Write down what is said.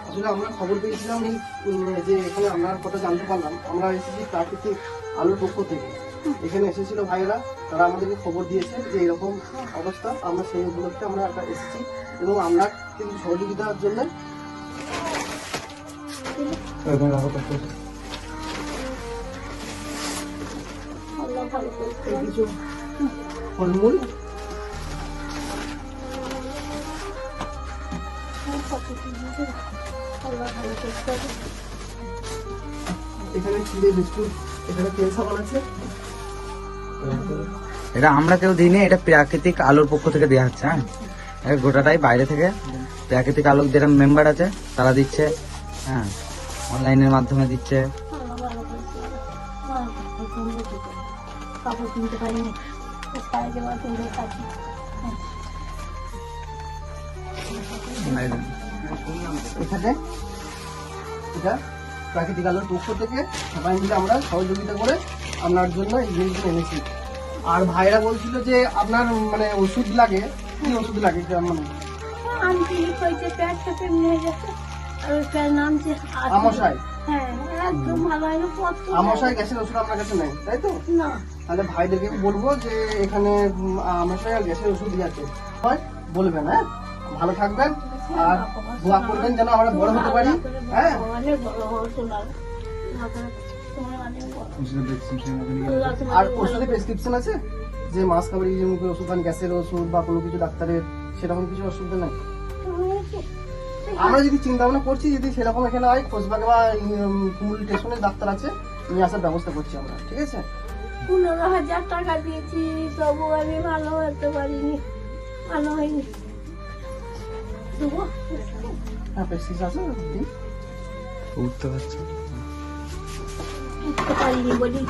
আসলে আমরা খবর পেয়েছিলাম যে এখানে আপনার কথা জানতে পারলাম। আমরা এসেছি প্রাকৃতিক আলোর পক্ষ থেকে। এখানে এসেছিল ভাইয়েরা, তারা আমাদেরকে খবর দিয়েছে যে এরকম অবস্থা। আমরা সেই উপলক্ষে আমরা এসেছি এবং আমরা কিন্তু সহযোগিতার জন্য কিছু ফলমূল এখানে চিড়ে বিস্কুট, এখানে তেল সাবান আছে। এটা আমরা কেউ দিইনি, এটা প্রাকৃতিক আলোর পক্ষ থেকে দেওয়া হচ্ছে। হ্যাঁ, গোটাটাই বাইরে থেকে প্রাকৃতিক আলোর যারা মেম্বার আছে তারা দিচ্ছে। হ্যাঁ, অনলাইনের মাধ্যমে দিচ্ছে। এখানে এটা প্রাকৃতিক আলোর পক্ষ থেকে সবাই মিলে আমরা সহযোগিতা করে আপনার জন্য এই জিনিসগুলো এনেছি। আর ভাইরা বলছিল যে আপনার মানে ওষুধ লাগে, কি ওষুধ লাগে মানে আমশাই? আমশাই গ্যাসের ওষুধ আপনার কাছে নেই, তাই তো? তাহলে ভাইদেরকে বলবো যে এখানে আমশাই আর গ্যাসের ওষুধ আছে, বলবেন। হ্যাঁ, ভালো থাকবেন আর দোয়া করবেন যেন আমরা বড় হতে পারি। হ্যাঁ, আর ওষুধের প্রেসক্রিপশন আছে যে মাস খাবার মুখে ওষুধ খান, গ্যাসের ওষুধ বা কোনো কিছু ডাক্তারের সেরকম কিছু অসুবিধা নেই? আমরা যদি চিন্তা ভাবনা করছি, যদি সেরকম এখানে হয় খোঁজবাগে বা কুমুল স্টেশনের ডাক্তার আছে, নিয়ে আসার ব্যবস্থা করছি আমরা। ঠিক আছে? 15,000 টাকা দিয়েছি, তবু আমি ভালো হতে পারিনি, ভালো হয়নি। হ্যাঁ, প্রেসক্রিপশন আছে, উঠতে পারছে পারিনি বলি।